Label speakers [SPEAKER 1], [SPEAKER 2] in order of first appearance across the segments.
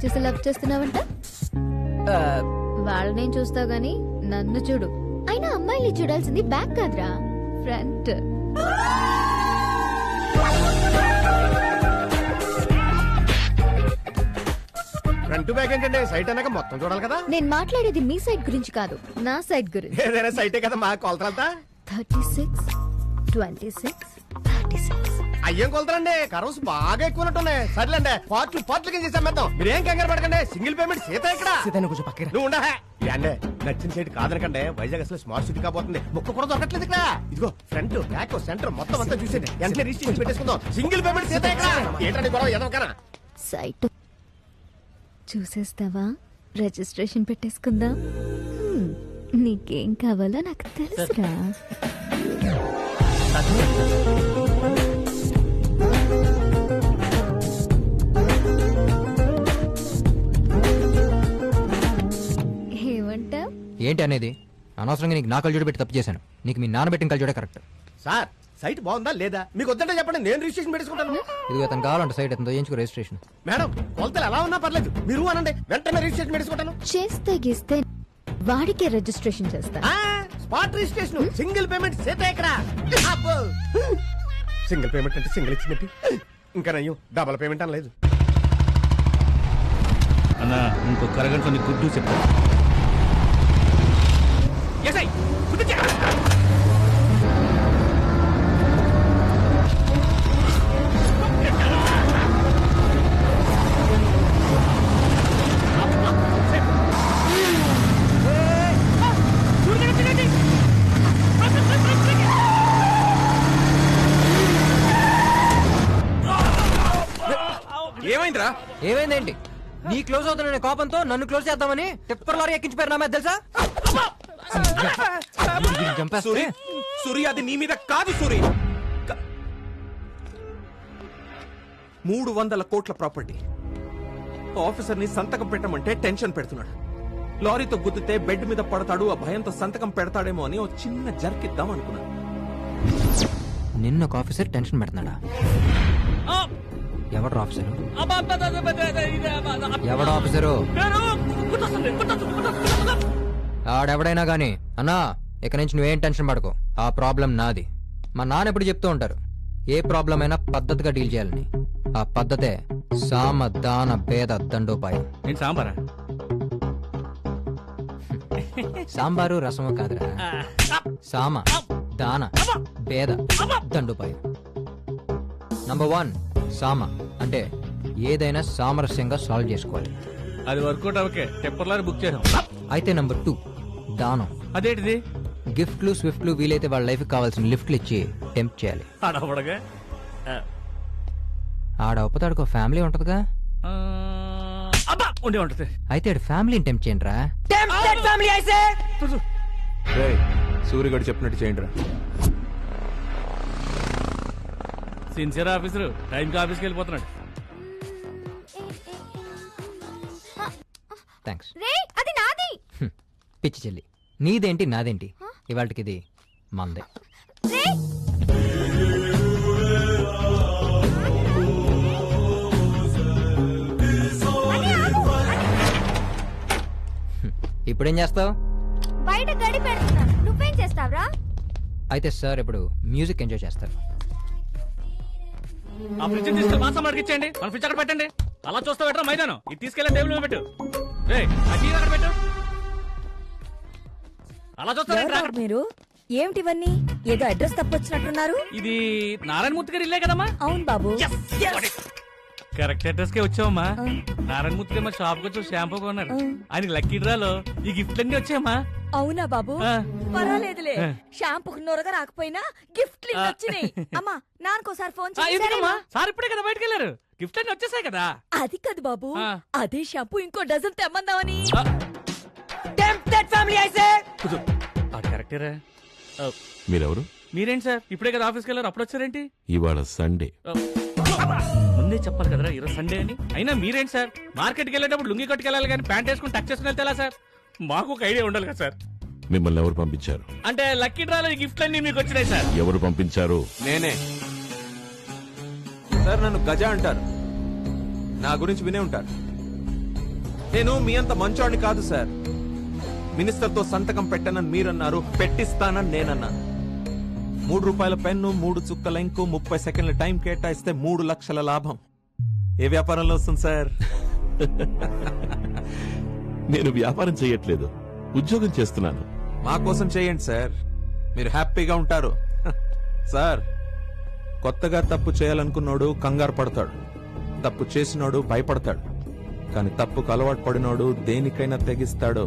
[SPEAKER 1] చూసి లవ్ చేస్తున్నావంట. వాళ్ళనేం చూస్తావు గానీ నన్ను చూడు. అయినా అమ్మాయిని చూడాల్సింది బ్యాక్ కాదురా, ఫ్రంట్.
[SPEAKER 2] ఫ్రంట్ బ్యాక్ ఏంటంటే సైట్ అన్నాక మొత్తం చూడాలి కదా.
[SPEAKER 1] నేను మాట్లాడేది మీ సైడ్ గురించి కాదు, నా సైడ్ గురించి.
[SPEAKER 2] ఏదైనా సైటే కదా మా కొలతలంతా.
[SPEAKER 1] 36, 26, 36.
[SPEAKER 2] అయ్యేం కొలతలండి, కర్వ్స్ బాగా ఎక్కువట్టున్నాయి. సర్లేండి, పార్ట్లు కింద చేసాం మెత్తాం. మీరేం కంగారు పడకండి, సింగిల్ పేమెంట్ సీత ఇక్కడ.
[SPEAKER 3] కొంచెం పక్కన
[SPEAKER 2] నువ్వు ఉండా అండి. నచ్చిన సైడ్ కాదనకండి, వైజాగ్ అసలు స్మార్ట్ సిటీ కాబోతుంది. ముక్క కూడా దొరకట్లేదు ఇక్కడ. ఇదిగో ఫ్రంట్ బ్యాక్ సెంటర్ మొత్తం అంతా చూసేది. వెంటనే రిజిస్ట్రేషన్ పెట్టేసుకుందాం. సింగిల్ పేమెంట్ సీత ఇక్కడ. ఏంటండి గొడవ ఎదవకనా?
[SPEAKER 1] సైట్ చూసేస్తావా? రిజిస్ట్రేషన్ పెట్టేసుకుందాం. నీకేం కావాలో నాకు తెలుసురా. ఏమంటా?
[SPEAKER 3] ఏంటి అనేది? అనవసరంగా నీకు నా కళ్ళజోడు పెట్టి తప్పు చేశాను. నీకు మీ నాన్న పెట్టిన కళ్ళజోడే కరెక్ట్.
[SPEAKER 2] సార్ సైట్ బాగుందా లేదా మీకు వద్దంటే చెప్పండి, నేను రిజిస్ట్రేషన్ పెట్టేసుకుంటాను.
[SPEAKER 3] ఇది అతను కావాలంటే సైట్ అతను చేయించుకో రిజిస్ట్రేషన్.
[SPEAKER 2] మేడం కొలతలు ఎలా ఉన్నా పర్లేదు, మీరు అనండి, వెంటనే రిజిస్ట్రేషన్ పెట్టేసుకుంటాను.
[SPEAKER 1] చేస్తే గీస్తే వాడికే రిజిస్ట్రేషన్ చేస్తా.
[SPEAKER 2] Spot registration, single payment Sita ఇక్కడ. సింగిల్ పేమెంట్ అంటే సింగిల్ ఇచ్చినట్టు, ఇంకా నయ్యం డబల్ పేమెంట్ అనలేదు.
[SPEAKER 4] అన్నా ఇంకొక అరగంట కొన్ని గుడ్డు చెప్పు.
[SPEAKER 2] ఏమైందిరా?
[SPEAKER 3] ఏమైందేంటి? నీ క్లోజ్ అవుతున్న కోపంతో నన్ను క్లోజ్ చేద్దామని టిప్పర్ లారీ ఎక్కించిపోయారు నా మీద తెలుసా? చంపేస్తే
[SPEAKER 5] సూరి అది నీ మీద కాదు సూరి. 300 కోట్ల ప్రాపర్టీ. ఆఫీసర్ ని సంతకం పెట్టమంటే టెన్షన్ పెడుతున్నాడు. లారీతో గుద్దితే బెడ్ మీద పడతాడు, ఆ భయంతో సంతకం పెడతాడేమో అని ఓ చిన్న జర్కిద్దాం అనుకున్నాను.
[SPEAKER 3] నిన్న ఒక ఆఫీసర్ టెన్షన్ పెడుతున్నాడా? ఎవడు ఆఫీసరు? ఎవడు ఆఫీసరు? ఆడెవడైనా గానీ అన్నా ఇక నుంచి నువ్వేం టెన్షన్ పడకు. ఆ ప్రాబ్లం నాది. మా నాన్న ఎప్పుడు చెప్తూ ఉంటారు, ఏ ప్రాబ్లం అయినా పద్ధతిగా డీల్ చేయాలని. ఆ పద్ధతే సామ దాన భేద దండోపాయం.
[SPEAKER 4] ఏంటి సాంబారా?
[SPEAKER 3] సాంబారు రసము కాదురా, సామ దాన భేద దండోపాయం. నంబర్ 1 సామ అంటే ఏదైనా సామరస్యంగా సాల్వ్ చేసుకోవాలి.
[SPEAKER 4] అది వర్కౌట్ అవకే టెంపర్లరీ బుక్ చేసాం.
[SPEAKER 3] అయితే నంబర్ 2 దానం.
[SPEAKER 4] అదేంటిది?
[SPEAKER 3] గిఫ్ట్లు స్విఫ్ట్లు వీలైతే వాళ్ళ లైఫ్ కావాల్సిన లిఫ్ట్లు ఇచ్చి టెంప్ట్ చేయాలి.
[SPEAKER 4] ఆడపడగా
[SPEAKER 3] ఆడ ఒప్పతాడుకో ఫ్యామిలీ ఉంటదిగా.
[SPEAKER 4] ఉండే ఉంటది.
[SPEAKER 3] అయితే ఆడు ఫ్యామిలీని టెంప్ట్ చేయండి రా.
[SPEAKER 5] సూర్యగడు చెప్పినట్టు చేయండి రా.
[SPEAKER 4] సిన్సియర్ ఆఫీసర్ టైంకి ఆఫీస్కి వెళ్ళిపోతున్నాడు.
[SPEAKER 3] థ్యాంక్స్.
[SPEAKER 1] అది నాది.
[SPEAKER 3] పిచ్చి చెల్లి, నీదేంటి నాదేంటి, ఇవాళకి ఇది మందే. ఇప్పుడేం చేస్తావు?
[SPEAKER 1] బయట గడి పెడుతున్నా, నువ్వేం చేస్తావురా?
[SPEAKER 3] అయితే సార్ ఇప్పుడు మ్యూజిక్ ఎంజాయ్ చేస్తారు.
[SPEAKER 4] ఆ ఫ్రిడ్జ్ తీసుకెళ్ళి మాసం అడిగిచ్చేయండి, మన ఫ్రిడ్జ్ అక్కడ పెట్టండి. అలా చూస్తా పెట్టరా మైదానం. ఇది తీసుకెళ్ళి టేబుల్ మీద పెట్టు. ఆ టీవీ అక్కడ పెట్టు. అలా చూస్తా.
[SPEAKER 6] మీరు ఏమిటివన్నీ? ఏదో అడ్రస్ తప్పొచ్చినట్టున్నారు.
[SPEAKER 4] ఇది నారాయణమూర్తి గారు ఇల్లే కదమ్మా?
[SPEAKER 6] అవును బాబు,
[SPEAKER 4] కరెక్ట్ అడ్రస్ కే వచ్చావమ్మా. నారాయణమూర్తి గారు మా షాప్ కి వచ్చి షాంపూ కొన్నారు. ఆయనకి లక్కీ డ్రాలో ఈ గిఫ్ట్ అన్ని వచ్చాయమ్మా.
[SPEAKER 6] అవునా బాబు? పర్వాలేదులే, షాంపూ నొరగా రాకపోయినా గిఫ్ట్ వచ్చినాయి. అమ్మా నాన్నకోసారి ఫోన్
[SPEAKER 4] ఎందుకమ్మా? సార్ ఇప్పుడే కదా బయటకు వెళ్ళారు, గిఫ్ట్ అన్ని వచ్చేసాయి కదా.
[SPEAKER 6] అది కాదు బాబు, అదే షాంపూ ఇంకో డజన్ తెమ్మందామని.
[SPEAKER 4] కరెక్టేరా.
[SPEAKER 5] మీరెవరు?
[SPEAKER 4] మీరేంటి సార్ ఇప్పుడే కదా ఆఫీస్కి వెళ్ళారు, అప్పుడు వచ్చారేంటి?
[SPEAKER 5] ఇవాళ సండే.
[SPEAKER 4] ముందే చెప్పాలి కదరా ఈరోజు సండే అని. అయినా మీరేంటి సార్ మార్కెట్కి వెళ్ళేటప్పుడు లుంగి కట్టుకెళ్ళాలి కానీ ప్యాంట్ వేసుకుని టచ్ చేసుకుని వెళ్తే సార్? మాకు ఒక ఐడియా ఉండాలి కదా సార్.
[SPEAKER 5] మిమ్మల్ని ఎవరు పంపించారు?
[SPEAKER 4] అంటే లక్కీ డ్రాలో ఈ గిఫ్ట్ అన్ని మీకు వచ్చినాయి సార్.
[SPEAKER 5] ఎవరు పంపించారు?
[SPEAKER 7] నేనే సార్. నన్ను గజ అంటారు, నా గురించి వినే ఉంటారు.
[SPEAKER 5] నేను మీ అంత మంచోడిని కాదు సార్. మినిస్టర్ తో సంతకం పెట్టనని మీరన్నారు, పెట్టిస్తానని నేనన్నాను. 3 రూపాయల పెన్ను, 3 చుక్కల ఇంకు, 30 సెకండ్ల టైం కేటాయిస్తే 3 లక్షల లాభం. ఏ వ్యాపారంలో వస్తుంది సార్?
[SPEAKER 7] నేను వ్యాపారం చేయట్లేదు, ఉద్యోగం చేస్తున్నాను.
[SPEAKER 5] మా కోసం చేయండి సార్, మీరు హ్యాపీగా ఉంటారు. సార్, కొత్తగా తప్పు చేయాలనుకున్నాడు కంగారు పడతాడు, తప్పు చేసినోడు భయపడతాడు, కానీ తప్పుకు అలవాటు పడినోడు దేనికైనా తెగిస్తాడు.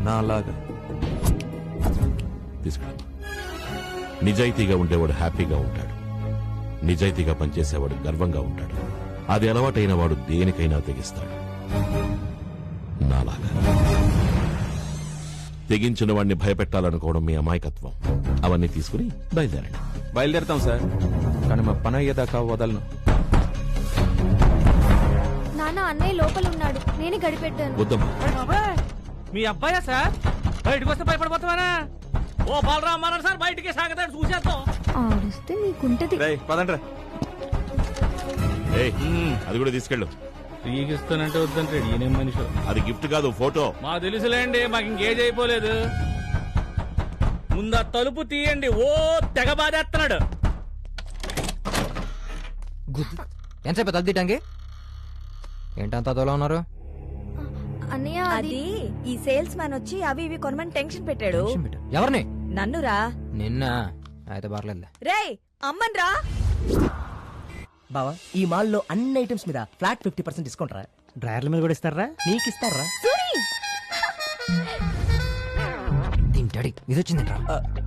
[SPEAKER 5] నాలాగా.
[SPEAKER 7] తీసుకురా. నిజాయితీగా ఉండేవాడు హ్యాపీగా ఉంటాడు, నిజాయితీగా పనిచేసేవాడు గర్వంగా ఉంటాడు. అది అలవాటైన వాడు దేనికైనా తెగిస్తాడు, నాలాగా. తెగించిన వాడిని భయపెట్టాలనుకోవడం మీ అమాయకత్వం. అవన్నీ తీసుకుని బయలుదేరండి.
[SPEAKER 5] బయలుదేరుతాం సార్, కానీ మా పని అయ్యేదాకా వదలను.
[SPEAKER 1] నాన్న అన్నయ్య లోపల ఉన్నాడు, నేనే గడిపెట్టాను.
[SPEAKER 7] వద్దమ్మా.
[SPEAKER 4] మీ అబ్బాయా సార్? బయటకు వస్తే భయపడిపోతావానా? ఓ బలరామ్ అన్నాడు సార్, బయటికి సాగతాడు, చూసేద్దాం.
[SPEAKER 1] ఆడిస్తే నీకుంటది.
[SPEAKER 5] రేయ్, పదండ్రా.
[SPEAKER 7] ఏయ్, అది కూడా తీసుకెళ్ళు.
[SPEAKER 4] ఫ్రీకి ఇస్తానంటే వద్దంటే ఈయనేం మనిషి.
[SPEAKER 7] అది గిఫ్ట్ కాదు, ఫోటో.
[SPEAKER 4] మా తెలుసులేండి, మాకు ఇంకేజ్ అయిపోలేదు. ముందు ఆ తలుపు తీయండి. ఓ తెగ బాధేస్తున్నాడు.
[SPEAKER 3] ఎంతసేపు తల తీయటానికి? ఏంటంత అదోలా ఉన్నారు?
[SPEAKER 1] అన్నయ్య
[SPEAKER 6] అది ఈ సేల్స్ మ్యాన్ వచ్చి అవి ఇవి కొనమని టెన్షన్ పెట్టాడు.
[SPEAKER 3] ఎవరిని?
[SPEAKER 6] నన్నురా.
[SPEAKER 3] నిన్న అయితే పర్లేదులే.
[SPEAKER 6] రేయ్, అమ్మన్ రా.
[SPEAKER 8] బావా, ఈ మాల్ లో అన్ని ఐటమ్స్ మీద ఫ్లాట్ 50% డిస్కౌంట్ రా. డ్రైవర్ల మీద కూడా ఇస్తారా? నీకు ఇస్తారా?
[SPEAKER 3] తింటాడి ఇది వచ్చిందిరా.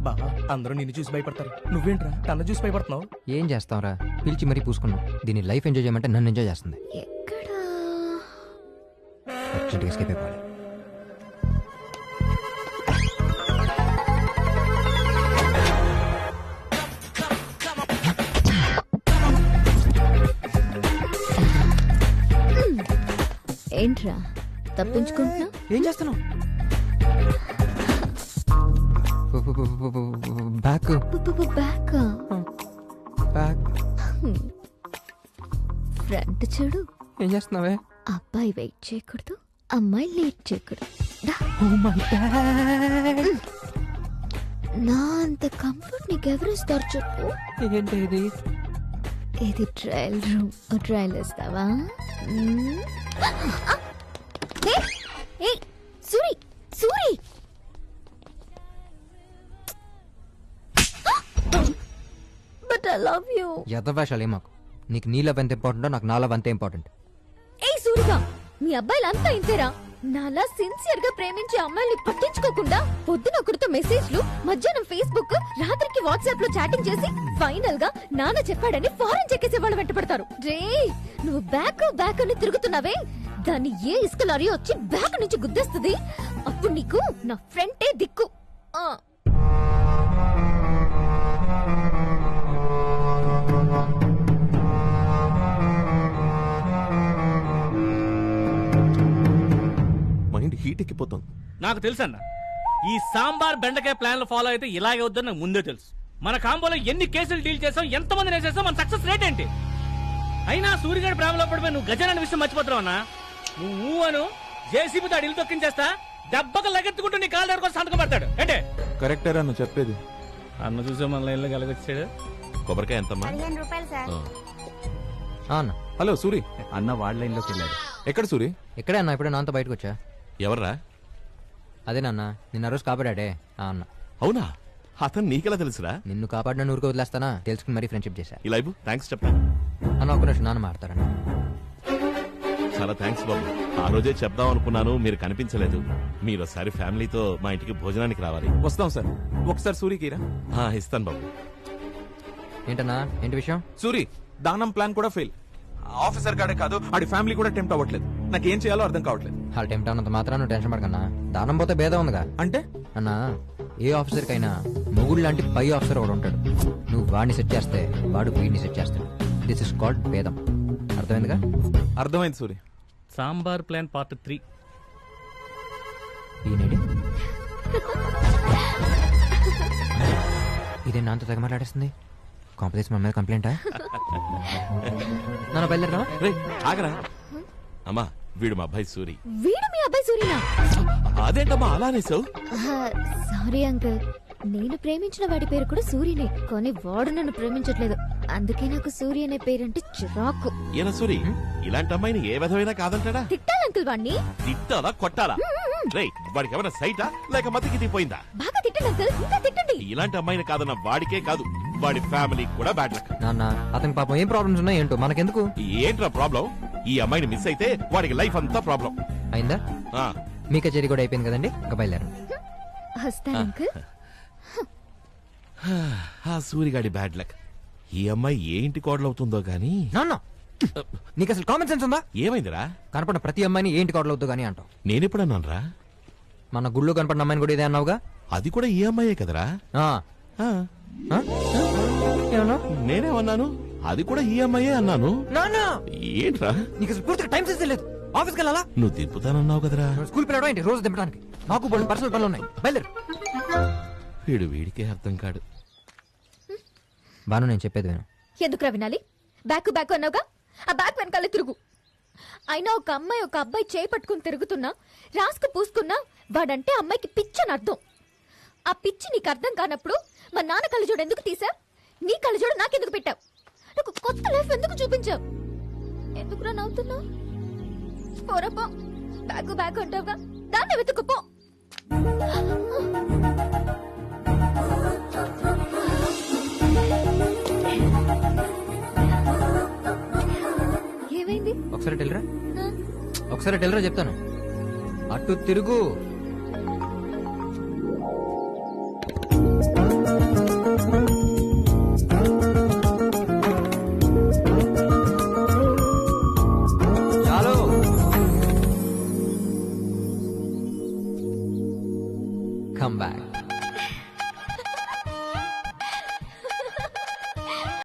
[SPEAKER 8] బావా, అందరూ నిన్ను చూసి భయపడతారు, నువ్వేంట్రా తన చూసి భయపడుతున్నావు?
[SPEAKER 3] ఏం చేస్తావురా, పిలిచి మరీ పూసుకున్నావు. దీన్ని లైఫ్ ఎంజాయ్ చేయమంటే నన్ను ఎంజాయ్ చేస్తుంది.
[SPEAKER 1] ఎక్కడా?
[SPEAKER 3] అర్జెంట్గా escape అయిపోవాలి.
[SPEAKER 1] ఏంట్రా తప్పించుకుంటున్నా?
[SPEAKER 3] ఏం చేస్తున్నావు? బ్యాక్
[SPEAKER 1] బ్యాక్
[SPEAKER 3] బ్యాక్
[SPEAKER 1] ఫ్రంట్ చూడు.
[SPEAKER 3] ఏం చేస్తున్నావే?
[SPEAKER 1] అబ్బాయి వెయిట్ చేయకూడదు, అమ్మాయి లేట్ చేయకూడదు. దా. నా అంత కంఫర్ట్ నీకెవరు ఇస్తారు చెప్పు?
[SPEAKER 3] ఏంటి ఇది?
[SPEAKER 1] ఇది ట్రయల్ రూమ్. ట్రయల్ ఇస్తావా? Suri Suri, but I love you.
[SPEAKER 3] యథవేషాలు ఏమాకు. నీకు నీ లవ్ ఎంత ఇంపార్టెంటో నాకు నా లవ్ అంతే ఇంపార్టెంట్.
[SPEAKER 1] ఏ సూరిగా, మీ అబ్బాయిలంతా ఇంతేరా? నాలా సిన్సియర్ గా ప్రేమించే అమ్మాయిని పట్టించుకోకుండా పొద్దున ఒకరితో మెసేజ్లు, మధ్యాహ్నం ఫేస్బుక్, రాత్రికి వాట్సాప్ లో చాటింగ్ చేసి ఫైనల్ గా నాన్న చెప్పాడని ఫారెన్ చెక్కేసే వాళ్ళు వెంటపడతారు. రే, నువ్వు బ్యాక్ బ్యాక్ అని తిరుగుతున్నావే, దాన్ని ఏ ఇసుక లారీ వచ్చి బ్యాక్ నుంచి గుద్దేస్తుంది. అప్పుడు నీకు నా ఫ్రెండే దిక్కు.
[SPEAKER 7] మైండ్ హీట్ ఎక్కిపోతుంది.
[SPEAKER 4] నాకు తెలుసన్న, ఈ సాంబార్ బెండకాయ ప్లాన్ ఫాలో అయితే ఇలాగే వద్దని నాకు ముందే తెలుసు. మన కాంబోలో ఎన్ని కేసులు డీల్ చేసాం, ఎంతమంది వేసేసాం, మన సక్సెస్ రేట్ ఏంటి? అయినా సూర్యగాడి ప్రేమలో పడిపోయి నువ్వు గజాన్ని విషయం మర్చిపోతున్నావు అన్నా. నువ్వు అను జేసీబీతో ఇల్లు తొక్కించేస్తా, దెబ్బకు లగెత్తుకుంటూ నీ కాళ్ళ దగ్గర సంతకం పడతాడు అంటే
[SPEAKER 5] కరెక్టేరా నువ్వు చెప్పేది?
[SPEAKER 4] అన్న చూసే మన లైన్లో కలగొచ్చాడు.
[SPEAKER 7] కొబ్బరికాయ ఎంతమ్మా?
[SPEAKER 6] 15 రూపాయలు సార్.
[SPEAKER 3] అన్న
[SPEAKER 5] హలో సూరి.
[SPEAKER 2] అన్న వాళ్ళ లైన్లోకి వెళ్ళాడు.
[SPEAKER 5] ఎక్కడ సూరి?
[SPEAKER 3] ఎక్కడే అన్న? ఇప్పుడే నాతో బయటకు వచ్చా.
[SPEAKER 7] ఎవర్రా?
[SPEAKER 3] అదే నాన్న, నిన్న రోజు కాపాడాడే ఆ అన్న.
[SPEAKER 7] అవునా? అతను నీకెలా తెలుసురా?
[SPEAKER 3] నిన్ను కాపాడిన ఊరికి వదిలేస్తానా తెలుసుకుని మరీ ఫ్రెండ్షిప్ చేశా.
[SPEAKER 7] ఇలా ఇవ్వు, థ్యాంక్స్ చెప్పా.
[SPEAKER 3] అన్న ఒక్క నిమిషం, నాన్న మాడతారన్న.
[SPEAKER 7] చాలా థ్యాంక్స్ బాబు. ఆ రోజే చెప్దాం అనుకున్నాను, మీరు కనిపించలేదు. మీరు ఒకసారి ఫ్యామిలీతో మా ఇంటికి భోజనానికి రావాలి.
[SPEAKER 5] వస్తాం సార్. ఒకసారి సూరికి రా.
[SPEAKER 7] ఇస్తాను బాబు.
[SPEAKER 3] ఏంటన్నా, ఏంటి విషయం?
[SPEAKER 5] సూరి, దానం ప్లాన్ కూడా ఫెయిల్. ఆఫీసర్ గాడే కాదు, ఆడి ఫ్యామిలీ కూడా టెంప్ట్ అవ్వట్లేదు. నాకేం చేయాలో అర్థం కావట్లేదు.
[SPEAKER 3] వాళ్ళ టైం టౌన్ మాత్రం నువ్వు టెన్షన్ పడకన్నా. దానం పోతే భేదం ఉందిగా.
[SPEAKER 5] అంటే
[SPEAKER 3] అన్నా, ఏ ఆఫీసర్ కైనా మొగుడు లాంటి పై ఆఫీసర్ ఒకడు ఉంటాడు. నువ్వు వాడిని సెట్ చేస్తే వాడు వీడిని సెట్ చేస్తాడు. దిస్ ఇస్ కాల్డ్ భేదం. అర్థమైందిగా?
[SPEAKER 5] అర్థమైంది సూరి.
[SPEAKER 4] Sambar plan part 3.
[SPEAKER 3] ఈయనేడి ఇదే నాతో తెగ మాట్లాడేస్తుంది. కాంప్లెక్స్ మన మీద కంప్లైంటా? నన్ను బయలుదేరా.
[SPEAKER 7] రే ఆగరా. అమ్మా వీడు మా అబ్బాయి సూరి.
[SPEAKER 1] వీడు మీ అబ్బాయి సూర్యనా?
[SPEAKER 7] అదేంటమ్మా అలానేసావు?
[SPEAKER 1] సారీ అంకుల్, నేను ప్రేమించిన వాడి పేరు కూడా సూర్యనే, కానీ వాడు నన్ను ప్రేమించట్లేదు. అందుకే నాకు సూర్య అనే పేరంటే చిరాకు.
[SPEAKER 7] ఏనా సూరి, ఇలాంటి అమ్మాయిని ఏ విధమైనా కాదంటాడా?
[SPEAKER 1] తిట్టాలి అంకుల్ వాడిని.
[SPEAKER 7] తిట్టాలా కొట్టాలా? రేయ్, వాడికి ఏమైనా సైటా లేక మతికి దిగిపోయిందా?
[SPEAKER 1] బాగా తిట్టండి అంకుల్, ఇంకా తిట్టండి.
[SPEAKER 7] ఇలాంటి అమ్మాయిని కాదన్న వాడికే కాదు, వాడి ఫ్యామిలీ కూడా బ్యాడ్ లక్.
[SPEAKER 3] నాన్న అతనికి పాపం ఏం ప్రాబ్లమ్స్ ఉన్నాయి ఏంటో మనకెందుకు?
[SPEAKER 7] ఏంట్రా ప్రాబ్లం? ఈ అమ్మాయిని మిస్ అయితే వాడికి లైఫ్ అంతా ప్రాబ్లం.
[SPEAKER 3] అయిందా?
[SPEAKER 7] ఆ,
[SPEAKER 3] మీ కచేరీ కూడా అయిపోయింది కదండి, ఇంకా బయలుదేరు.
[SPEAKER 1] వస్తాను అంకుల్.
[SPEAKER 7] ఆ సూరిగాడి బ్యాడ్ లక్. ఈ అమ్మాయి ఏ ఇంటి కోడలవుతుందో గానీ.
[SPEAKER 3] నాన్న నీకు అసలు కామన్ సెన్స్ ఉందా?
[SPEAKER 7] ఏమైందిరా?
[SPEAKER 3] కనపడిన ప్రతి అమ్మాయిని ఏంటి కావడం అవుతుంది కానీ అంటావు.
[SPEAKER 7] నేనెప్పుడన్నానరా?
[SPEAKER 3] మన గుళ్ళో కనపడిన అమ్మాయిని కూడా ఇదే అన్నావుగా.
[SPEAKER 7] అది కూడా ఈ అమ్మాయే కదరా?
[SPEAKER 3] ఆ,
[SPEAKER 7] ఆ,
[SPEAKER 3] ఆ? ఏమన్నా?
[SPEAKER 7] నేనేమన్నాను? అది కూడా ఈ అమ్మాయే అన్నాను.
[SPEAKER 3] నాన్న
[SPEAKER 7] ఏంట్రా?
[SPEAKER 3] నీకు అసలు పూర్తిగా టైం సెన్స్ లేదు. ఆఫీస్కి వెళ్ళాలా?
[SPEAKER 7] నువ్వు తిప్పుతానన్నావు కదరా?
[SPEAKER 3] స్కూల్ పిల్లడం ఏంటి రోజు దింపడానికి? నాకు బోల్డ్ పర్సనల్ పనులు ఉన్నాయి, బయలుదేరు.
[SPEAKER 7] వీడికే అర్థం కాడు.
[SPEAKER 3] బాను నేను చెప్పేది విను.
[SPEAKER 1] ఎందుకురా వినాలి? బ్యాక్ బ్యాక్ అన్నావుగా, ఆ బ్యాక్ వెనకాల తిరుగు. అయినా ఒక అమ్మాయి ఒక అబ్బాయి చేయి పట్టుకుని తిరుగుతున్నా, రాసుకు పూసుకున్నా వాడంటే అమ్మాయికి పిచ్చని అర్థం. ఆ పిచ్చి నీకు అర్థం కానప్పుడు మా నాన్న కళ్ళజోడు ఎందుకు తీసావు? నీ కళ్ళజోడు నాకెందుకు పెట్టావు? నాకు కొత్త లైఫ్ ఎందుకు చూపించావు? ఎందుకురా నవ్వుతున్నావు? పోరపో, బ్యాక్ బ్యాక్ అంటావుగా, దాన్ని వెతుకుపో. ఏమైంది?
[SPEAKER 3] ఒకసారి టెల్లరా, ఒకసారి టెల్లరా చెప్తాను. అటు తిరుగు. చాలు. Come back.